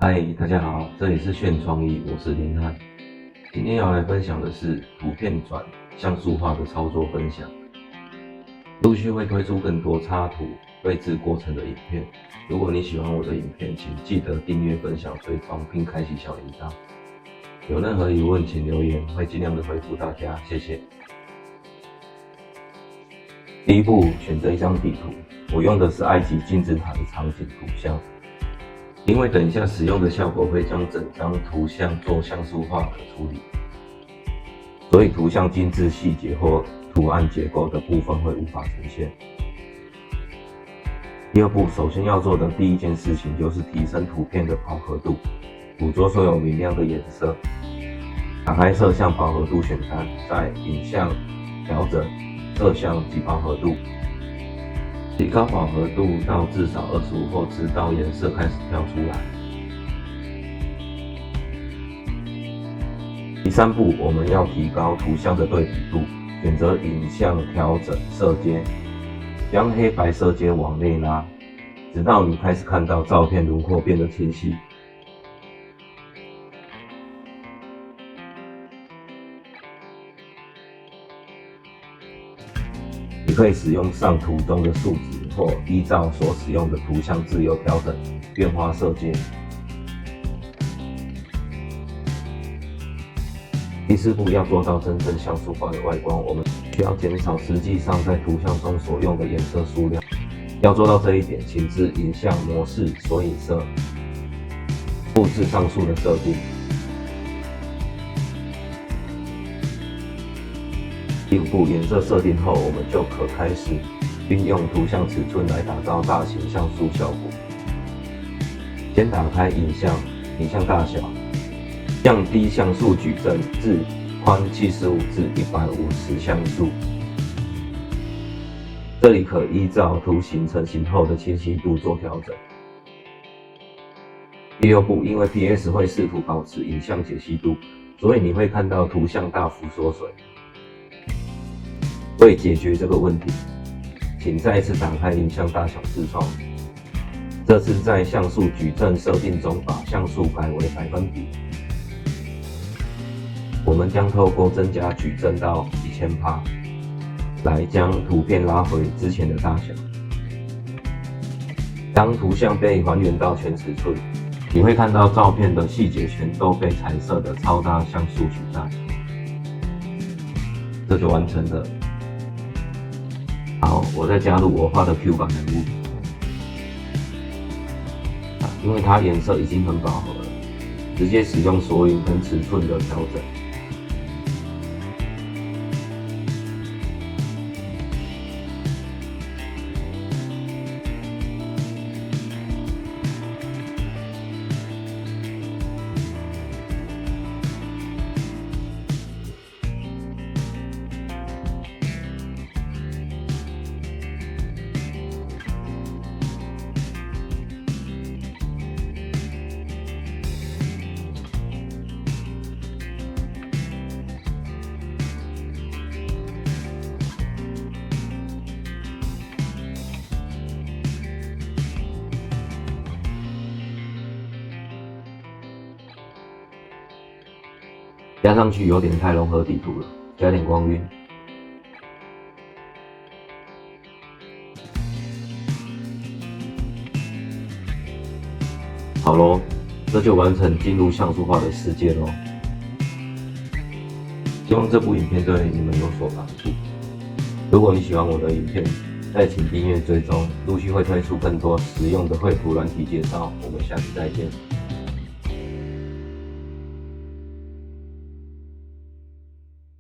嗨，大家好，这里是炫创意，我是林汉。今天要来分享的是图片转像素化的操作分享。陆续会推出更多插图绘制过程的影片。如果你喜欢我的影片，请记得订阅、分享、追踪，并开启小铃铛。有任何疑问，请留言，会尽量的回复大家，谢谢。第一步，选择一张底图，我用的是埃及金字塔的场景图像。因为等一下使用的效果会将整张图像做像素化的处理，所以图像精致细节或图案结构的部分会无法呈现。第二步，首先要做的第一件事情就是提升图片的饱和度，捕捉所有明亮的颜色。打开色相饱和度选单，在影像调整色相及饱和度。提高饱和度到至少25后，直到颜色开始飘出来。第三步，我们要提高图像的对比度，选择影像调整色阶，将黑白色阶往内拉，直到你开始看到照片轮廓变得清晰。你可以使用上图中的数值，或依照所使用的图像自由调整变化色阶。第四步，要做到真正像素化的外观，我们需要减少实际上在图像中所用的颜色数量。要做到这一点，请至影像模式索引色，复制上述的设定。第五步，颜色设定后，我们就可开始运用图像尺寸来打造大型像素效果。先打开影像大小，降低像素矩阵至宽75至150像素。这里可依照图形成型后的清晰度做调整。第六步，因为 PS 会试图保持影像解析度，所以你会看到图像大幅缩水。为解决这个问题，请再次打开影像大小视窗，这次在像素矩阵设定中把像素改为%。我们将透过增加矩阵到1000%，来将图片拉回之前的大小。当图像被还原到全尺寸，你会看到照片的细节全都被彩色的超大像素取代。这就完成了。好，我再加入我画的 Q 版人物，因为它颜色已经很饱和了，直接使用索引跟尺寸的调整。加上去有点太融合底图了，加点光晕。好咯，这就完成进入像素化的世界咯。希望这部影片对你们有所帮助。如果你喜欢我的影片，再请订阅追踪，陆续会推出更多实用的绘图软体介绍。我们下次再见。